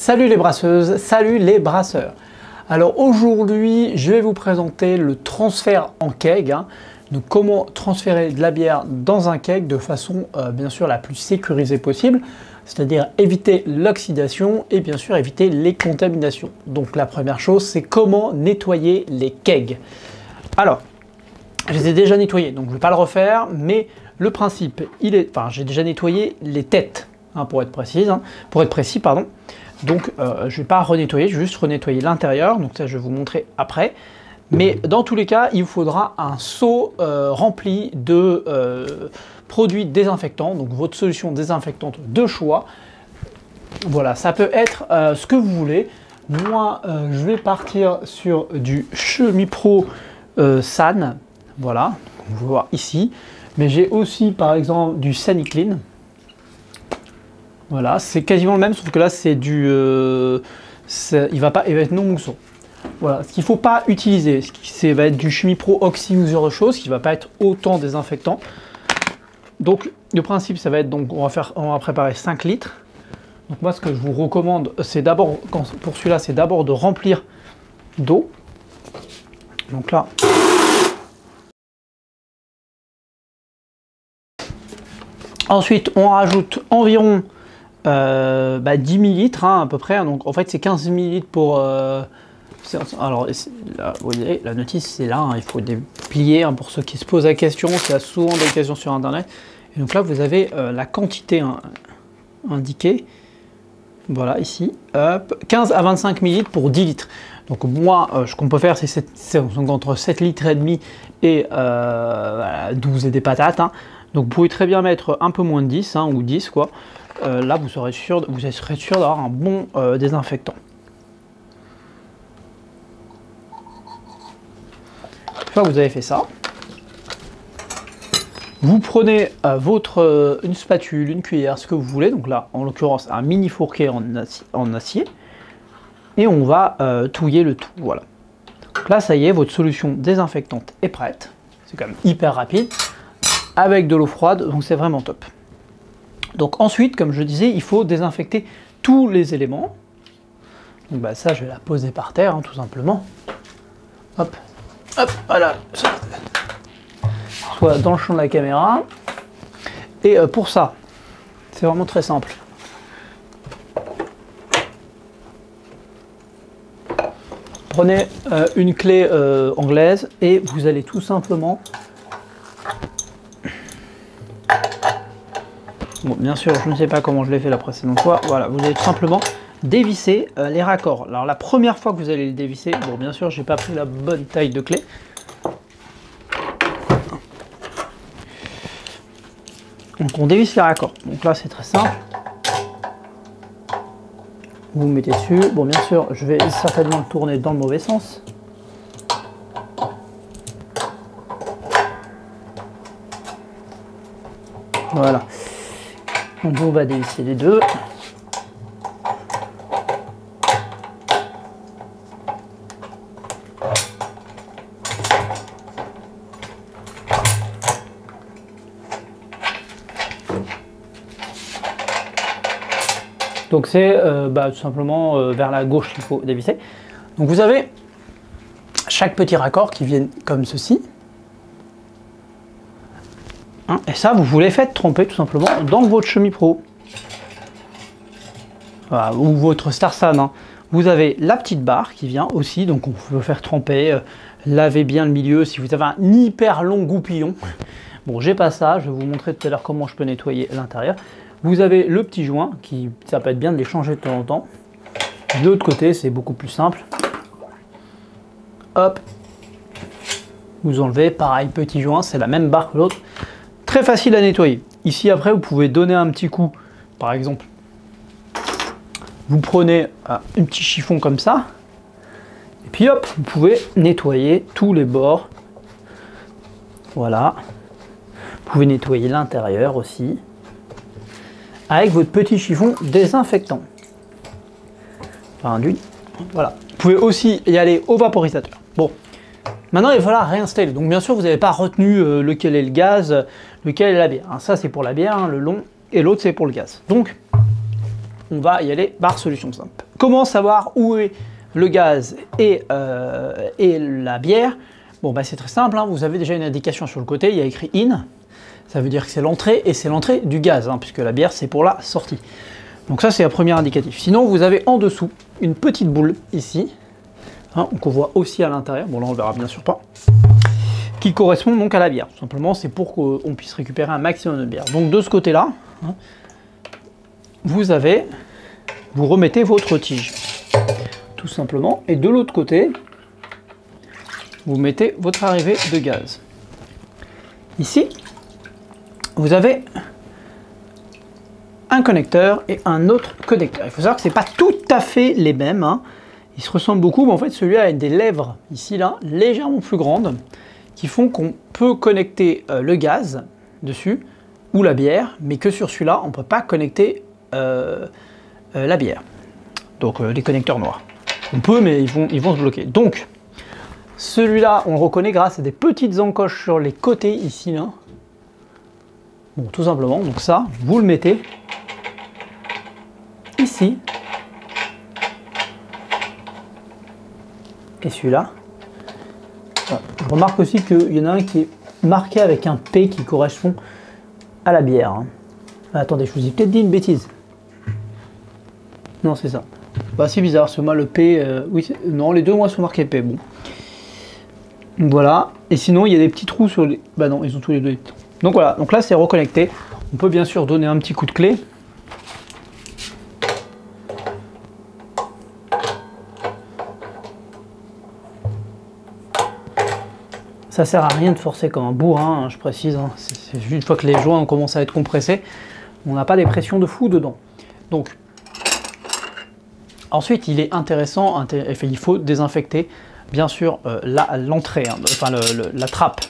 Salut les brasseuses, salut les brasseurs. Alors aujourd'hui, je vais vous présenter le transfert en keg. Donc comment transférer de la bière dans un keg de façon bien sûr la plus sécurisée possible, c'est-à-dire éviter l'oxydation et bien sûr éviter les contaminations. Donc la première chose, c'est comment nettoyer les kegs. Alors, je les ai déjà nettoyés, donc je ne vais pas le refaire, mais le principe, j'ai déjà nettoyé les têtes, pour être précis, pardon. Donc je ne vais pas renettoyer, je vais juste renettoyer l'intérieur, donc ça je vais vous montrer après. Mais dans tous les cas, il vous faudra un seau rempli de produits désinfectants, donc votre solution désinfectante de choix. Voilà, ça peut être ce que vous voulez. Moi, je vais partir sur du Chemipro San, voilà, on va voir ici. Mais j'ai aussi par exemple du Saniclean. Voilà, c'est quasiment le même, sauf que là c'est du, il va être non mousson. Voilà, ce qu'il ne faut pas utiliser, va être du Chemipro Oxy ou ce genre de choses, qui ne va pas être autant désinfectant. Donc le principe, ça va être, donc on va préparer 5 litres. Donc moi ce que je vous recommande, c'est d'abord, pour celui-là, c'est d'abord de remplir d'eau. Donc là, ensuite on rajoute environ 10 millilitres à peu près, donc en fait c'est 15 millilitres pour... alors là, vous voyez, la notice c'est là, il faut déplier pour ceux qui se posent la question, il y a souvent des questions sur internet. Et donc là vous avez la quantité indiquée, voilà ici, hop, 15 à 25 millilitres pour 10 litres. Donc moi, ce qu'on peut faire c'est entre 7 litres et demi et 12 et des patates. Donc vous pouvez très bien mettre un peu moins de 10 ou 10 quoi. Là vous serez sûr d'avoir un bon désinfectant. Une fois que vous avez fait ça, vous prenez une spatule, une cuillère, ce que vous voulez, donc là en l'occurrence un mini fourquet en acier, et on va touiller le tout, voilà. Donc là ça y est, votre solution désinfectante est prête, c'est quand même hyper rapide, avec de l'eau froide, donc c'est vraiment top. Donc ensuite, comme je disais, il faut désinfecter tous les éléments. Donc ça, je vais la poser par terre, tout simplement. Hop, hop, voilà. Soit dans le champ de la caméra. Et pour ça, c'est vraiment très simple. Prenez une clé anglaise et vous allez tout simplement... Bon, bien sûr, je ne sais pas comment je l'ai fait la précédente fois. Voilà, vous allez tout simplement dévisser les raccords. Alors la première fois que vous allez les dévisser, bon bien sûr, j'ai pas pris la bonne taille de clé. Donc on dévisse les raccords. Donc là c'est très simple. Vous mettez dessus. Bon bien sûr, je vais certainement le tourner dans le mauvais sens. Voilà. Donc on va dévisser les deux. Donc c'est tout simplement vers la gauche qu'il faut dévisser. Donc vous avez chaque petit raccord qui vient comme ceci. Et ça, vous les faites tremper tout simplement dans votre Chemipro. Voilà, ou votre Starsan. Vous avez la petite barre qui vient aussi, donc on peut faire tremper. Lavez bien le milieu si vous avez un hyper long goupillon. Bon, j'ai pas ça, je vais vous montrer tout à l'heure comment je peux nettoyer l'intérieur. Vous avez le petit joint, ça peut être bien de les changer de temps en temps. De l'autre côté, c'est beaucoup plus simple. Hop. Vous enlevez, pareil, petit joint, c'est la même barre que l'autre. Très facile à nettoyer. Ici après vous pouvez donner un petit coup. Par exemple, vous prenez un petit chiffon comme ça. Et puis hop, vous pouvez nettoyer tous les bords. Voilà. Vous pouvez nettoyer l'intérieur aussi. Avec votre petit chiffon désinfectant. Enfin, voilà. Vous pouvez aussi y aller au vaporisateur. Bon. Maintenant, il va falloir réinstaller. Donc, bien sûr, vous n'avez pas retenu lequel est le gaz, lequel est la bière. Ça, c'est pour la bière, le long, et l'autre, c'est pour le gaz. Donc, on va y aller par solution simple. comment savoir où est le gaz et la bière? Bon, bah, c'est très simple, hein. Vous avez déjà une indication sur le côté, il y a écrit in, ça veut dire que c'est l'entrée, et c'est l'entrée du gaz, hein, puisque la bière c'est pour la sortie. Donc ça c'est un premier indicatif. Sinon vous avez en dessous une petite boule ici, hein, qu'on voit aussi à l'intérieur, bon là on le verra bien sûr pas, qui correspond donc à la bière. Tout simplement c'est pour qu'on puisse récupérer un maximum de bière. Donc de ce côté-là, hein, vous remettez votre tige, tout simplement, et de l'autre côté, vous mettez votre arrivée de gaz. Ici, vous avez un connecteur et un autre connecteur. Il faut savoir que ce n'est pas tout à fait les mêmes, hein. Ils se ressemblent beaucoup, mais en fait celui-là a des lèvres, ici là, légèrement plus grandes, qui font qu'on peut connecter le gaz dessus, ou la bière, mais que sur celui-là, on ne peut pas connecter la bière. Donc les connecteurs noirs. On peut, mais ils vont se bloquer. Donc, celui-là, on le reconnaît grâce à des petites encoches sur les côtés, ici, là. Bon, tout simplement, donc ça, vous le mettez ici. Et celui-là. Voilà. Je remarque aussi qu'il y en a un qui est marqué avec un P qui correspond à la bière. Hein. Attendez, je vous ai peut-être dit une bêtise. Non, c'est ça. Bah, c'est bizarre, ce mal le P. Oui, non, les deux, moi, sont marqués P. Bon. Voilà, et sinon il y a des petits trous sur les... Bah non, ils ont tous les deux. Donc voilà, donc là c'est reconnecté. On peut bien sûr donner un petit coup de clé. Ça sert à rien de forcer comme un bourrin, hein, je précise. Hein. C'est une fois que les joints commencent à être compressés, on n'a pas des pressions de fou dedans. Donc, ensuite il est intéressant, il faut désinfecter bien sûr l'entrée, hein, enfin la trappe.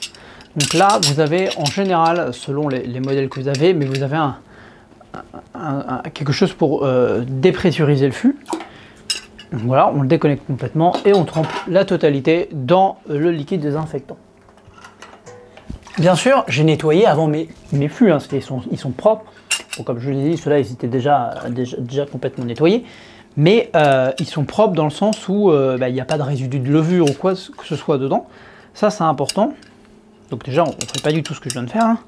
Donc là vous avez en général, selon les modèles que vous avez, mais vous avez quelque chose pour dépressuriser le fût. Donc voilà, on le déconnecte complètement et on trempe la totalité dans le liquide désinfectant. Bien sûr, j'ai nettoyé avant mes fûts, hein, ils sont propres. Bon, comme je vous l'ai dit, ceux-là ils étaient déjà complètement nettoyés. Mais ils sont propres dans le sens où il n'y a pas de résidus de levure ou quoi que ce soit dedans. Ça, c'est important. Donc déjà, on ne fait pas du tout ce que je viens de faire. Hein.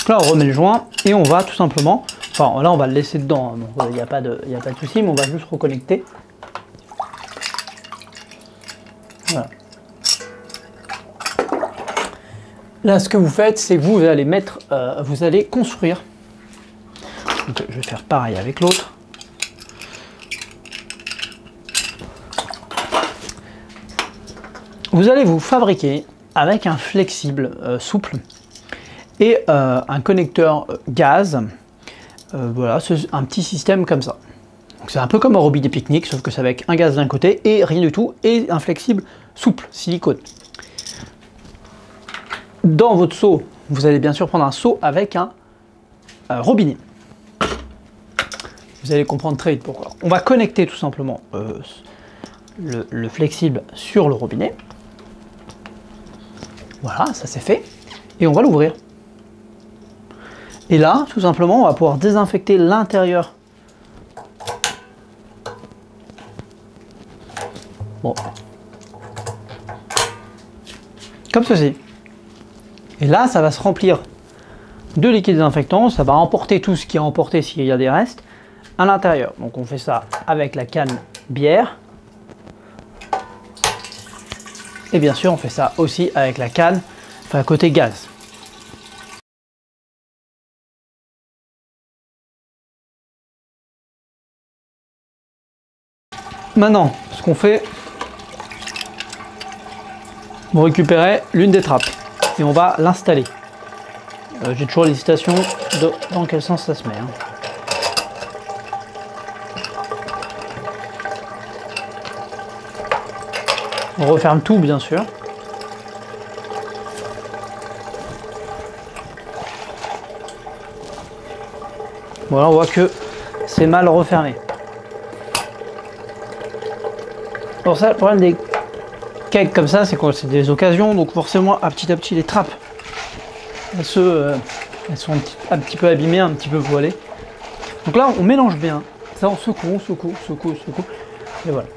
Donc là, on remet le joint et on va tout simplement... Enfin, là, on va le laisser dedans. Hein. Donc il n'y a pas de souci, mais on va juste reconnecter. Voilà. Là, ce que vous faites, c'est que vous allez vous allez construire. Donc, je vais faire pareil avec l'autre. Vous allez vous fabriquer avec un flexible souple et un connecteur gaz. Voilà, c'est un petit système comme ça. C'est un peu comme un robinet pique-nique, sauf que c'est avec un gaz d'un côté et rien du tout, et un flexible souple, silicone. Dans votre seau, vous allez bien sûr prendre un seau avec un robinet. Vous allez comprendre très vite pourquoi. On va connecter tout simplement le flexible sur le robinet. Voilà, ça c'est fait. Et on va l'ouvrir. Et là, tout simplement, on va pouvoir désinfecter l'intérieur. Bon. Comme ceci. Et là, ça va se remplir de liquide désinfectant. Ça va emporter tout ce qui est emporté s'il y a des restes à l'intérieur. Donc on fait ça avec la canne bière. Et bien sûr, on fait ça aussi avec la canne, enfin côté gaz. Maintenant, ce qu'on fait, on récupère l'une des trappes et on va l'installer. J'ai toujours l'hésitation de dans quel sens ça se met. Hein. On referme tout bien sûr. Voilà, on voit que c'est mal refermé. Pour ça, le problème des kegs comme ça, c'est que c'est des occasions, donc forcément à petit les trappes elles Elles sont un petit peu abîmées, un petit peu voilées. Donc là, on mélange bien. Ça, on secoue, on secoue, on secoue, on secoue. Et voilà.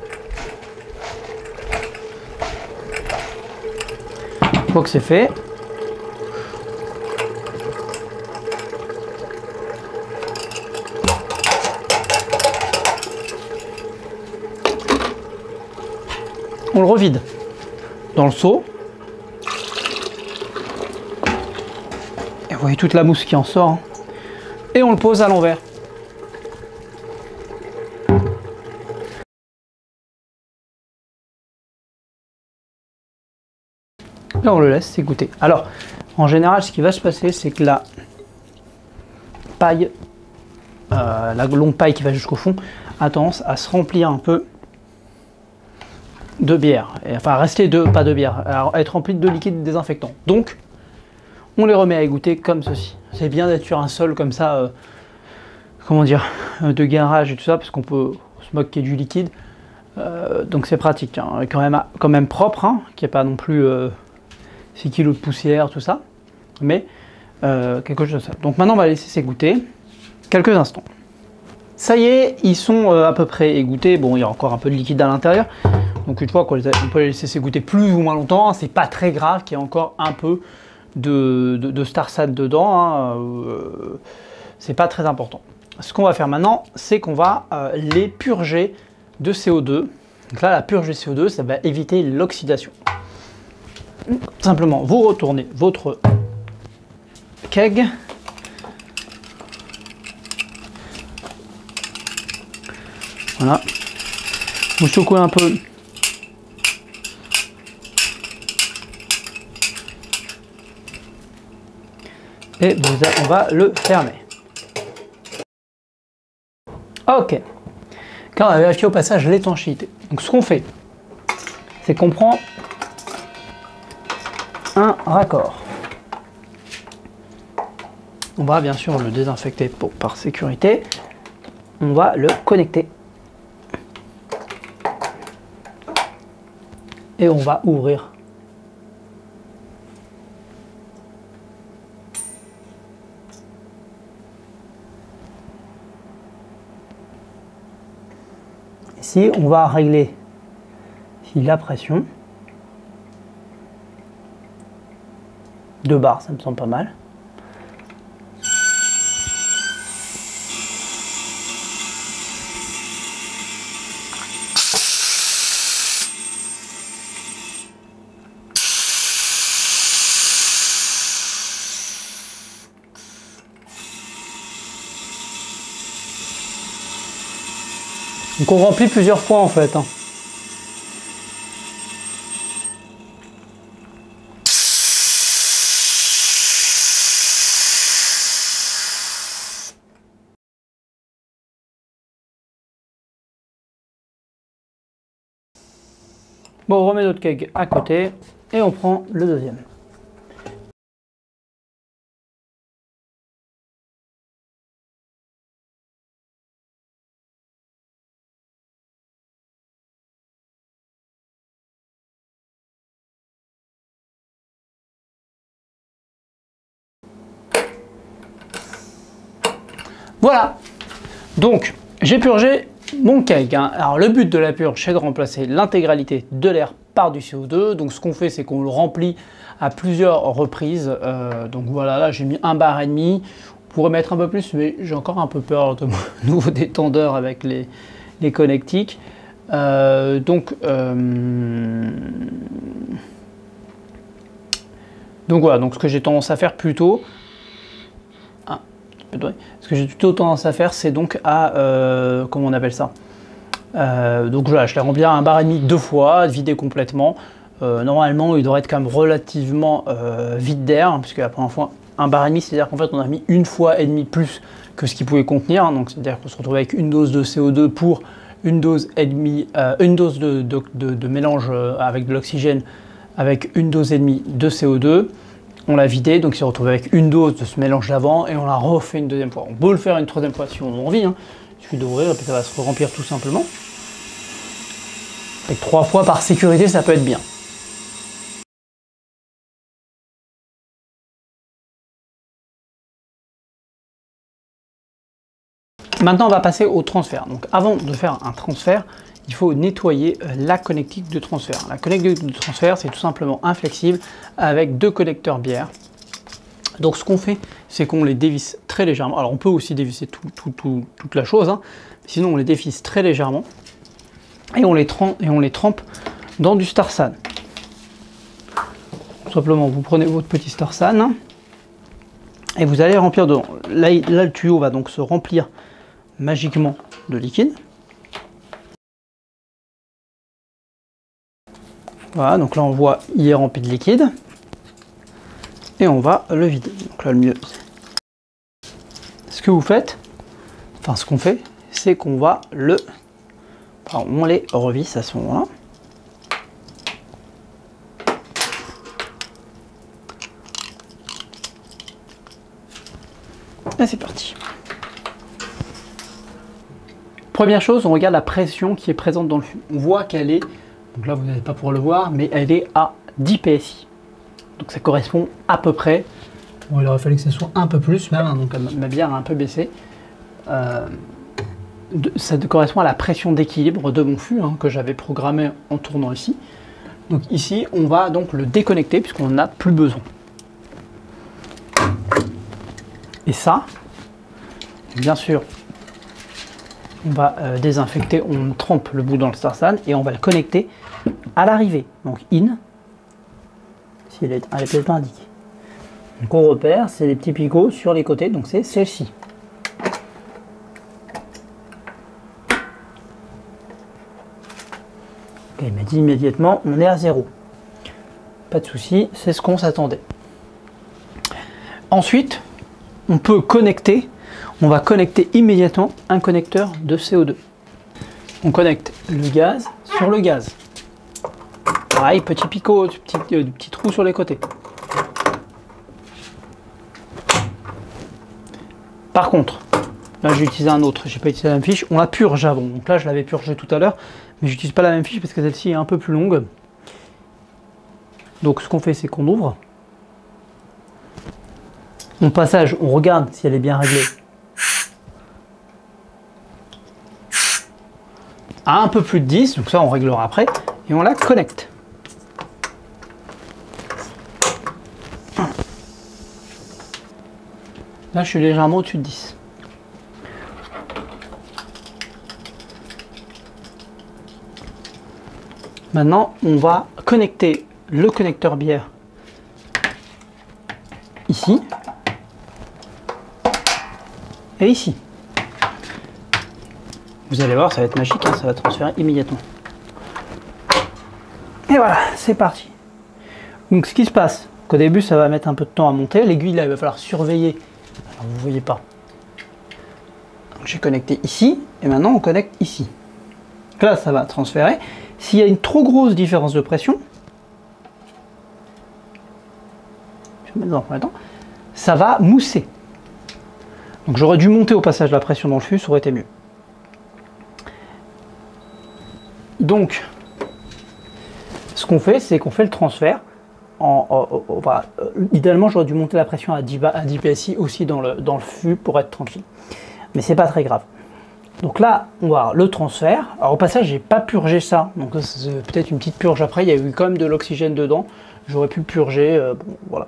Une fois que c'est fait, on le revide dans le seau. Et vous voyez toute la mousse qui en sort. Hein. Et on le pose à l'envers. Et on le laisse s'égoutter. Alors, en général, ce qui va se passer, c'est que la paille, la longue paille qui va jusqu'au fond, a tendance à se remplir un peu de bière. Et, enfin, rester pas de bière, à être remplie de liquide désinfectant. Donc, on les remet à égoutter comme ceci. C'est bien d'être sur un sol comme ça, comment dire, de garage et tout ça, parce qu'on peut se moquer du liquide. Donc c'est pratique, hein. Quand même propre, hein, qu'il n'y ait pas non plus 6 kg de poussière, tout ça. Mais quelque chose de ça. Donc maintenant on va laisser s'égoutter quelques instants. Ça y est, ils sont à peu près égouttés. Bon, il y a encore un peu de liquide à l'intérieur. Donc une fois qu'on peut les laisser s'égoutter plus ou moins longtemps, hein, c'est pas très grave qu'il y ait encore un peu de Starsat dedans, hein, c'est pas très important. Ce qu'on va faire maintenant, c'est qu'on va les purger de CO2. Donc là, la purge de CO2, ça va éviter l'oxydation. Simplement, vous retournez votre keg. Voilà. Vous secouez un peu. Et on va le fermer. Ok. Quand on va vérifier au passage l'étanchéité. Donc ce qu'on fait, c'est qu'on prend un raccord. On va bien sûr le désinfecter par sécurité. On va le connecter. Et on va ouvrir. Ici, on va régler la pression. 2 bars, ça me semble pas mal. Donc on remplit plusieurs fois en fait. Hein. Bon, on remet notre keg à côté et on prend le deuxième. Voilà, donc j'ai purgé mon keg. Hein. Alors le but de la purge, c'est de remplacer l'intégralité de l'air par du CO2. Donc ce qu'on fait, c'est qu'on le remplit à plusieurs reprises. Donc voilà, là j'ai mis 1,5 bar. On pourrait mettre un peu plus, mais j'ai encore un peu peur de mon nouveau détendeur avec les connectiques. Donc voilà, donc ce que j'ai tendance à faire plutôt, ce que j'ai plutôt tendance à faire, c'est donc à, comment on appelle ça, donc voilà, je les remplis à 1,5 bar 2 fois, vider complètement. Normalement, il devrait être quand même relativement vide d'air, hein, puisque la première fois, 1,5 bar, c'est-à-dire qu'en fait, on a mis 1,5 fois plus que ce qu'il pouvait contenir. Hein, donc c'est-à-dire qu'on se retrouve avec une dose de CO2 pour une dose de mélange avec de l'oxygène, avec une dose et demie de CO2. On l'a vidé, donc il s'est retrouvé avec une dose de ce mélange d'avant et on l'a refait une deuxième fois. On peut le faire une troisième fois si on a envie, hein. Il suffit d'ouvrir et puis ça va se remplir tout simplement. Avec 3 fois par sécurité, ça peut être bien. Maintenant, on va passer au transfert. Donc avant de faire un transfert, il faut nettoyer la connectique de transfert. La connectique de transfert, c'est tout simplement un flexible avec 2 connecteurs bière. Donc ce qu'on fait, c'est qu'on les dévisse très légèrement. Alors on peut aussi dévisser toute la chose, hein. Sinon on les dévisse très légèrement et on les trempe dans du Starsan. Tout simplement, vous prenez votre petit Starsan et vous allez remplir dedans. Là, le tuyau va donc se remplir magiquement de liquide. Voilà, donc là on voit il est rempli de liquide. Et on va le vider. Donc là le mieux, ce que vous faites, enfin ce qu'on fait, c'est qu'on va on les revisse à ce moment-là. Et c'est parti. Première chose, on regarde la pression qui est présente dans le fût. On voit qu'elle est, donc là vous n'allez pas pouvoir le voir, mais elle est à 10 PSI. Donc ça correspond à peu près, bon, il aurait fallu que ce soit un peu plus même, hein, donc ma bière a un peu baissé. Ça correspond à la pression d'équilibre de mon fût, hein, que j'avais programmé en tournant ici. Donc ici, on va donc le déconnecter puisqu'on n'en a plus besoin. Et ça, bien sûr, on va désinfecter, on trempe le bout dans le Starsan et on va le connecter à l'arrivée. Donc in, si elle est peut-être pas indiquée. Donc on repère, c'est les petits picots sur les côtés, donc c'est celle-ci. Ok, il m'a dit immédiatement, on est à 0. Pas de souci, c'est ce qu'on s'attendait. Ensuite, on peut connecter, on va connecter immédiatement un connecteur de CO2. On connecte le gaz sur le gaz. Pareil, petit picot, petit trou sur les côtés. Par contre, là j'ai utilisé un autre, j'ai pas utilisé la même fiche, on la purge avant. Donc là je l'avais purgé tout à l'heure, mais j'utilise pas la même fiche parce que celle-ci est un peu plus longue. Donc ce qu'on fait, c'est qu'on ouvre. Au passage, on regarde si elle est bien réglée. À un peu plus de 10, donc ça on réglera après, et on la connecte. Là je suis légèrement au-dessus de 10. Maintenant, on va connecter le connecteur bière ici et ici. Vous allez voir, ça va être magique, hein, ça va transférer immédiatement. Et voilà, c'est parti. Donc ce qui se passe, qu'au début ça va mettre un peu de temps à monter, l'aiguille là il va falloir surveiller. Alors, vous ne voyez pas. J'ai connecté ici et maintenant on connecte ici. Donc là ça va transférer. S'il y a une trop grosse différence de pression, je vais mettre dans le premier temps, ça va mousser. Donc j'aurais dû monter au passage la pression dans le fût, ça aurait été mieux. Donc, ce qu'on fait, c'est qu'on fait le transfert. Idéalement, j'aurais dû monter la pression à 10 PSI aussi dans le fût pour être tranquille. Mais c'est pas très grave. Donc là, on va voir le transfert. Alors au passage, j'ai pas purgé ça. Donc c'est peut-être une petite purge après. Il y a eu quand même de l'oxygène dedans. J'aurais pu purger. Bon, voilà.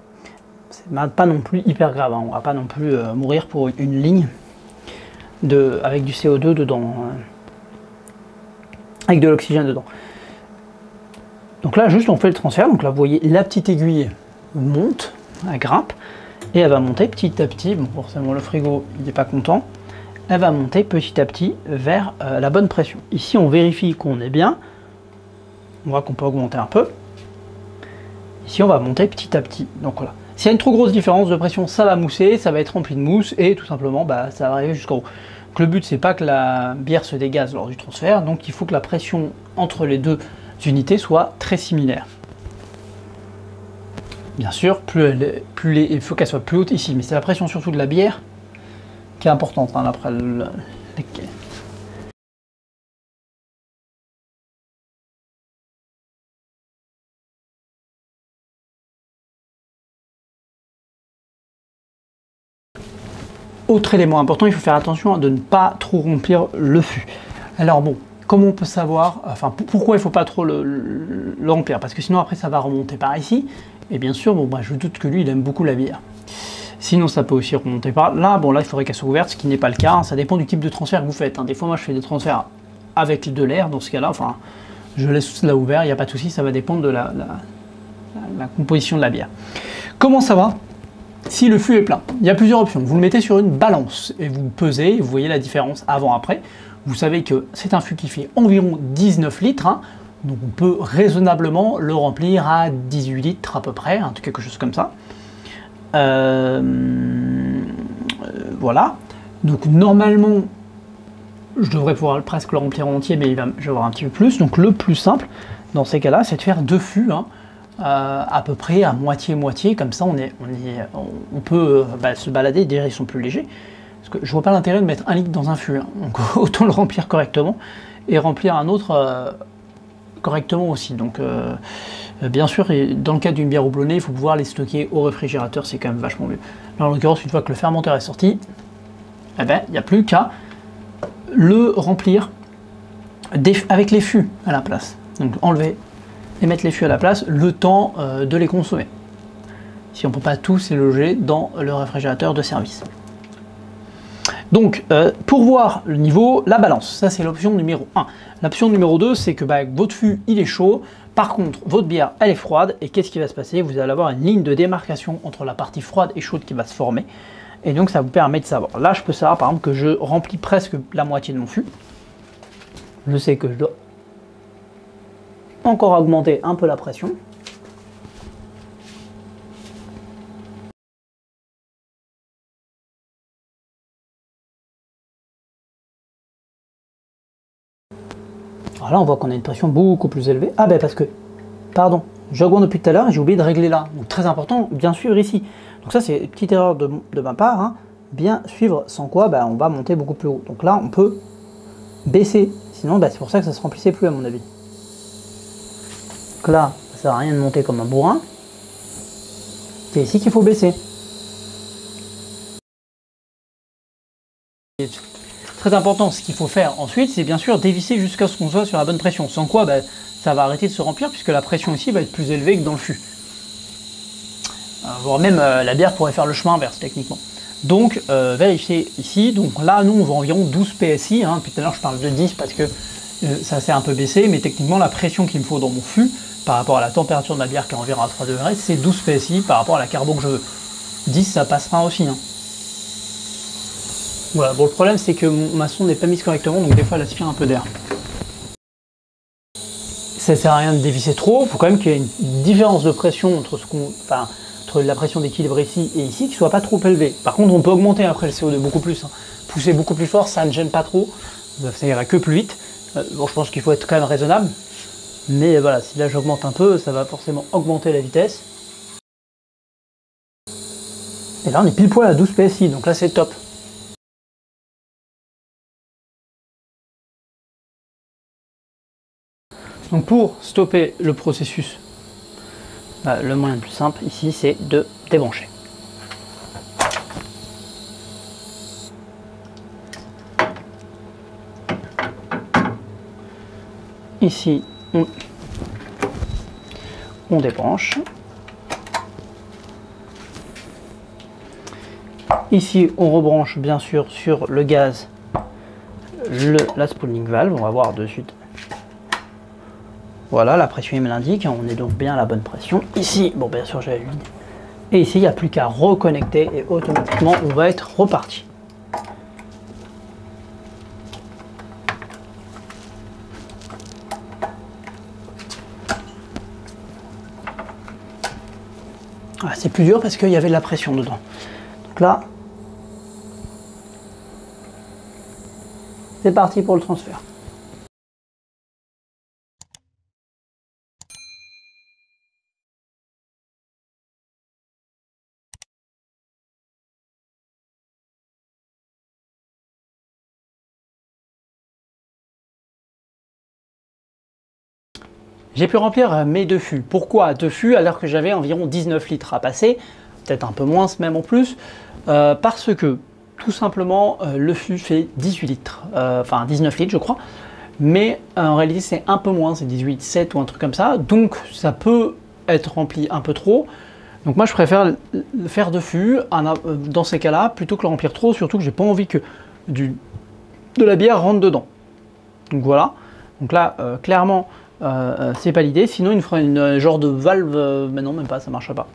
C'est pas non plus hyper grave. Hein. On va pas non plus mourir pour une ligne avec du CO2 dedans. Avec de l'oxygène dedans. Donc là, juste on fait le transfert. Donc là, vous voyez, la petite aiguille monte, elle grimpe, et elle va monter petit à petit. Bon, forcément, le frigo, il n'est pas content. Elle va monter petit à petit vers la bonne pression. Ici, on vérifie qu'on est bien. On voit qu'on peut augmenter un peu. Ici, on va monter petit à petit. Donc voilà. S'il y a une trop grosse différence de pression, ça va mousser, ça va être rempli de mousse, et tout simplement, ça va arriver jusqu'en haut. Donc le but, c'est pas que la bière se dégaze lors du transfert, donc il faut que la pression entre les deux unités soit très similaire. Bien sûr, il faut qu'elle soit plus haute ici, mais c'est la pression surtout de la bière qui est importante, hein, après autre élément important, il faut faire attention de ne pas trop remplir le fût. Alors bon, comment on peut savoir, enfin pourquoi il ne faut pas trop le remplir? Parce que sinon après ça va remonter par ici. Et bien sûr, bon, bah, je doute que lui il aime beaucoup la bière. Sinon ça peut aussi remonter par là. Bon là il faudrait qu'elle soit ouverte, ce qui n'est pas le cas. Hein. Ça dépend du type de transfert que vous faites. Hein. Des fois moi je fais des transferts avec de l'air, dans ce cas-là, enfin je laisse cela ouvert, il n'y a pas de souci, ça va dépendre de la composition de la bière. Comment ça va si le fût est plein? Il y a plusieurs options. Vous le mettez sur une balance et vous pesez, vous voyez la différence avant-après. Vous savez que c'est un fût qui fait environ 19 litres, hein, donc on peut raisonnablement le remplir à 18 litres à peu près, hein, quelque chose comme ça. Voilà. Donc normalement, je devrais pouvoir presque le remplir en entier, mais je vais avoir un petit peu plus. Donc le plus simple dans ces cas-là, c'est de faire 2 fûts, hein, à peu près à moitié-moitié, comme ça on peut se balader, déjà ils sont plus légers. Parce que je vois pas l'intérêt de mettre 1 litre dans un fût, hein, donc autant le remplir correctement et remplir un autre correctement aussi. Donc bien sûr, dans le cas d'une bière houblonnée, il faut pouvoir les stocker au réfrigérateur, c'est quand même vachement mieux. Là, en l'occurrence, une fois que le fermenteur est sorti, eh ben, il n'y a plus qu'à le remplir avec les fûts à la place. Donc enlever et mettre les fûts à la place le temps de les consommer. Si on ne peut pas tous les loger dans le réfrigérateur de service. Donc pour voir le niveau, la balance, ça c'est l'option numéro 1. L'option numéro 2, c'est que votre fût il est chaud, par contre votre bière elle est froide, et qu'est-ce qui va se passer? Vous allez avoir une ligne de démarcation entre la partie froide et chaude qui va se former. Et donc ça vous permet de savoir. Là je peux savoir par exemple que je remplis presque la moitié de mon fût. Je sais que je dois encore augmenter un peu la pression. Alors là on voit qu'on a une pression beaucoup plus élevée. Ah ben parce que, pardon, j'augmente depuis tout à l'heure et j'ai oublié de régler là. Donc très important, bien sûr ici. Donc ça c'est une petite erreur de ma part, hein. Bien suivre, sans quoi on va monter beaucoup plus haut. Donc là on peut baisser, sinon c'est pour ça que ça se remplissait plus à mon avis. Donc là ça sert à rien de monter comme un bourrin. C'est ici qu'il faut baisser. Très important, ce qu'il faut faire ensuite, c'est bien sûr dévisser jusqu'à ce qu'on soit sur la bonne pression. Sans quoi ça va arrêter de se remplir puisque la pression ici va être plus élevée que dans le fût. Voire même la bière pourrait faire le chemin inverse techniquement. Donc vérifiez ici, donc là nous on va environ 12 PSI, hein. Depuis tout à l'heure je parle de 10 parce que ça s'est un peu baissé, mais techniquement la pression qu'il me faut dans mon fût par rapport à la température de ma bière qui est environ à 3 degrés, c'est 12 PSI par rapport à la carbo que je veux. 10 ça passera aussi, hein. Voilà, bon le problème c'est que ma sonde n'est pas mise correctement, donc des fois elle aspire un peu d'air. Ça sert à rien de dévisser trop, il faut quand même qu'il y ait une différence de pression entre entre la pression d'équilibre ici et ici qui soit pas trop élevée. Par contre on peut augmenter après le CO2 beaucoup plus, hein. Pousser beaucoup plus fort, ça ne gêne pas trop, ça ira que plus vite. Bon je pense qu'il faut être quand même raisonnable, mais voilà, si là j'augmente un peu, ça va forcément augmenter la vitesse. Et là on est pile poil à 12 PSI, donc là c'est top. Donc pour stopper le processus, le moyen le plus simple ici c'est de débrancher. Ici on débranche. Ici on rebranche bien sûr sur le gaz la spooling valve, on va voir de suite. Voilà, la pression il me l'indique, on est donc bien à la bonne pression. Ici, bon bien sûr j'avais vidé. Et ici il n'y a plus qu'à reconnecter et automatiquement on va être reparti. Ah, c'est plus dur parce qu'il y avait de la pression dedans. Donc là, c'est parti pour le transfert. J'ai pu remplir mes 2 fûts. Pourquoi 2 fûts alors que j'avais environ 19 litres à passer? Peut-être un peu moins même en plus. Parce que, tout simplement, le fût fait 18 litres, enfin 19 litres je crois, mais en réalité c'est un peu moins, c'est 18,7 ou un truc comme ça, donc ça peut être rempli un peu trop. Donc moi je préfère faire de fût dans ces cas-là plutôt que le remplir trop, surtout que j'ai pas envie que de la bière rentre dedans. Donc voilà, donc là clairement c'est pas l'idée, sinon il me ferait une genre de valve, mais non même pas, ça marcherait pas.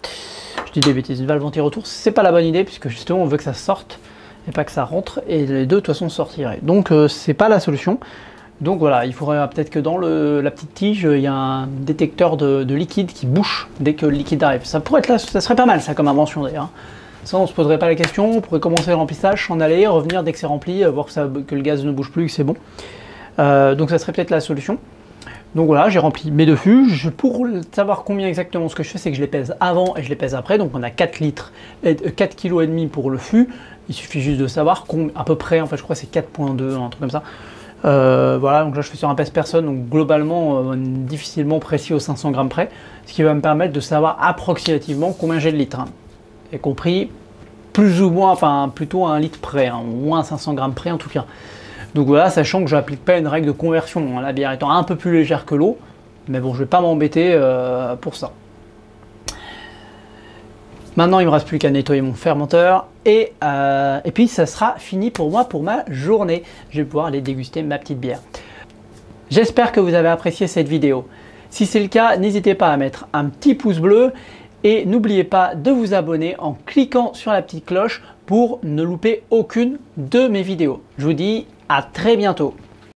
Je dis des bêtises, une valve anti-retour, c'est pas la bonne idée puisque justement on veut que ça sorte et pas que ça rentre, et les deux de toute façon sortiraient. Donc c'est pas la solution. Donc voilà, il faudrait peut-être que dans la petite tige, il y a un détecteur de liquide qui bouche dès que le liquide arrive. Ça pourrait être là, ça serait pas mal ça comme invention d'ailleurs. Ça on se poserait pas la question, on pourrait commencer le remplissage, s'en aller, revenir dès que c'est rempli, voir que le gaz ne bouge plus, que c'est bon. Donc ça serait peut-être la solution. Donc voilà, j'ai rempli mes deux fûts. Pour savoir combien exactement, ce que je fais, c'est que je les pèse avant et je les pèse après. Donc on a 4 litres, 4 kg et demi pour le fût. Il suffit juste de savoir à peu près, en fait je crois que c'est 4,2, un truc comme ça. Voilà, donc là je fais sur un pèse-personne, donc globalement difficilement précis aux 500 grammes près, ce qui va me permettre de savoir approximativement combien j'ai de litres, hein, y compris plus ou moins, enfin plutôt à 1 litre près, hein, au moins 500 grammes près en tout cas. Donc voilà, sachant que je n'applique pas une règle de conversion, hein, la bière étant un peu plus légère que l'eau, mais bon, je vais pas m'embêter pour ça. Maintenant, il ne me reste plus qu'à nettoyer mon fermenteur et puis ça sera fini pour moi pour ma journée. Je vais pouvoir aller déguster ma petite bière. J'espère que vous avez apprécié cette vidéo. Si c'est le cas, n'hésitez pas à mettre un petit pouce bleu et n'oubliez pas de vous abonner en cliquant sur la petite cloche pour ne louper aucune de mes vidéos. Je vous dis à très bientôt.